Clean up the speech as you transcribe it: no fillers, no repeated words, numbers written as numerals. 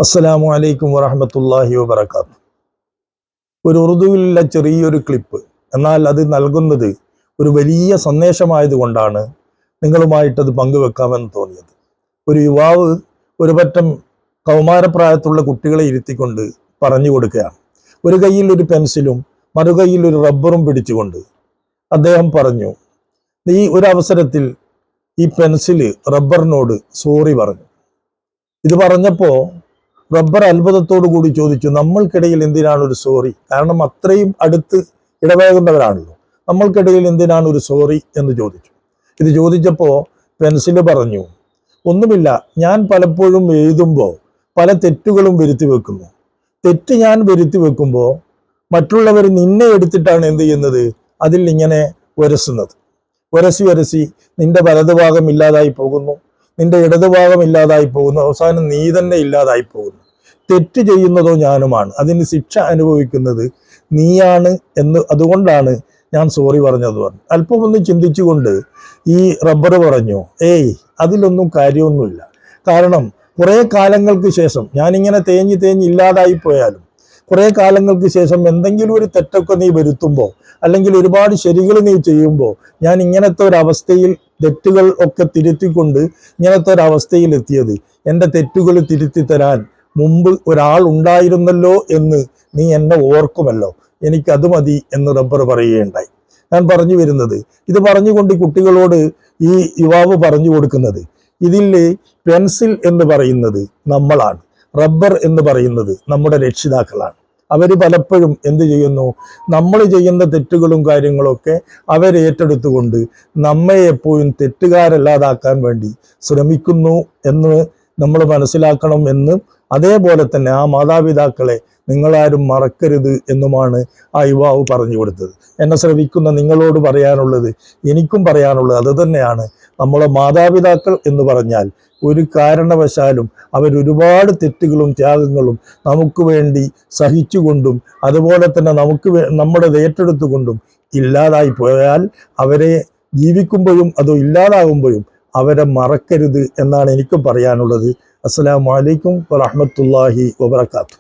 അസ്സലാമു അലൈക്കും വറഹ്മത്തുള്ളാഹി വബറകാതുഹു. ഒരു ഉറുദുവിലുള്ള ചെറിയൊരു ക്ലിപ്പ്, എന്നാൽ അത് നൽകുന്നത് ഒരു വലിയ സന്ദേശമായതുകൊണ്ടാണ് നിങ്ങളുമായിട്ടത് പങ്കുവെക്കാമെന്ന് തോന്നിയത്. ഒരു യുവാവ് ഒരു പറ്റം കൗമാരപ്രായത്തുള്ള കുട്ടികളെ ഇരുത്തിക്കൊണ്ട് പറഞ്ഞു കൊടുക്കുകയാണ്. ഒരു കയ്യിൽ ഒരു പെൻസിലും മറുകൈയിൽ ഒരു റബ്ബറും പിടിച്ചുകൊണ്ട് അദ്ദേഹം പറഞ്ഞു, ഈ ഒരു അവസരത്തിൽ ഈ പെൻസില് റബ്ബറിനോട് സോറി പറഞ്ഞു. ഇത് പറഞ്ഞപ്പോൾ റബ്ബർ അത്ഭുതത്തോടു കൂടി ചോദിച്ചു, നമ്മൾക്കിടയിൽ എന്തിനാണ് ഒരു സോറി? കാരണം അത്രയും അടുത്ത് ഇടപഴകുന്നവരാണല്ലോ, നമ്മൾക്കിടയിൽ എന്തിനാണ് ഒരു സോറി എന്ന് ചോദിച്ചു. ഇത് ചോദിച്ചപ്പോൾ പെൻസില് പറഞ്ഞു, ഒന്നുമില്ല, ഞാൻ പലപ്പോഴും എഴുതുമ്പോൾ പല തെറ്റുകളും വരുത്തി വെക്കുന്നു. തെറ്റ് ഞാൻ വരുത്തി വെക്കുമ്പോൾ മറ്റുള്ളവർ നിന്നെ എടുത്തിട്ടാണ് എന്ത് ചെയ്യുന്നത്, അതിൽ ഇങ്ങനെ ഉരസുന്നത്. ഉരസി നിന്റെ വലതുഭാഗം ഇല്ലാതായി പോകുന്നു, നിന്റെ ഇടതുഭാഗം ഇല്ലാതായി പോകുന്നു, അവസാനം നീ തന്നെ ഇല്ലാതായി പോകുന്നു. തെറ്റ് ചെയ്യുന്നതോ ഞാനുമാണ്, അതിന് ശിക്ഷ അനുഭവിക്കുന്നത് നീയാണ് എന്ന്, അതുകൊണ്ടാണ് ഞാൻ സോറി പറഞ്ഞത് പറഞ്ഞു. അല്പം ഒന്ന് ചിന്തിച്ചുകൊണ്ട് ഈ റബ്ബർ പറഞ്ഞു, അതിലൊന്നും കാര്യമൊന്നുമില്ല. കാരണം കുറേ കാലങ്ങൾക്ക് ശേഷം ഞാനിങ്ങനെ തേഞ്ഞ് ഇല്ലാതായി പോയാലും കുറേ കാലങ്ങൾക്ക് ശേഷം എന്തെങ്കിലും ഒരു തെറ്റൊക്കെ നീ വരുത്തുമ്പോൾ, അല്ലെങ്കിൽ ഒരുപാട് ശരികൾ നീ ചെയ്യുമ്പോൾ, ഞാൻ ഇങ്ങനത്തെ ഒരു അവസ്ഥയിൽ തെറ്റുകൾ ഒക്കെ തിരുത്തിക്കൊണ്ട് ഇങ്ങനത്തെ ഒരു അവസ്ഥയിൽ എത്തിയത് എൻ്റെ തെറ്റുകൾ തിരുത്തി തരാൻ മുമ്പ് ഒരാൾ ഉണ്ടായിരുന്നല്ലോ എന്ന് നീ എന്നെ ഓർക്കുമല്ലോ, എനിക്കത് മതി എന്ന് റബ്ബർ പറയുകയുണ്ടായി. ഞാൻ പറഞ്ഞു വരുന്നത്, ഇത് പറഞ്ഞുകൊണ്ട് കുട്ടികളോട് ഈ യുവാവ് പറഞ്ഞു കൊടുക്കുന്നത്, ഇതിൽ പെൻസിൽ എന്ന് പറയുന്നത് നമ്മളാണ്, റബ്ബർ എന്ന് പറയുന്നത് നമ്മുടെ രക്ഷിതാക്കളാണ്. അവർ പലപ്പോഴും എന്ത് ചെയ്യുന്നു, നമ്മൾ ചെയ്യുന്ന തെറ്റുകളും കാര്യങ്ങളൊക്കെ അവരേറ്റെടുത്തുകൊണ്ട് നമ്മെ എപ്പോഴും തെറ്റുകാരല്ലാതാക്കാൻ വേണ്ടി ശ്രമിക്കുന്നു എന്ന് നമ്മൾ മനസ്സിലാക്കണം എന്ന്, അതേപോലെ തന്നെ ആ മാതാപിതാക്കളെ നിങ്ങളാരും മറക്കരുത് എന്നുമാണ് ആ യുവാവ് പറഞ്ഞു കൊടുത്തത്. എന്നെ ശ്രമിക്കുന്ന നിങ്ങളോട് പറയാനുള്ളത്, എനിക്കും പറയാനുള്ളത് അത് തന്നെയാണ്. നമ്മളെ മാതാപിതാക്കൾ എന്ന് പറഞ്ഞാൽ ഒരു കാരണവശാലും അവരൊരുപാട് തെറ്റുകളും ത്യാഗങ്ങളും നമുക്ക് വേണ്ടി സഹിച്ചുകൊണ്ടും അതുപോലെ തന്നെ നമ്മുടെ ഏറ്റെടുത്തുകൊണ്ടും ഇല്ലാതായി പോയാൽ അവരെ ജീവിക്കുമ്പോഴും അതോ ഇല്ലാതാകുമ്പോഴും അവരെ മറക്കരുത് എന്നാണ് എനിക്കും പറയാനുള്ളത്. അസ്സലാമു അലൈക്കും വറഹ്മത്തുള്ളാഹി വബറകാതുഹു.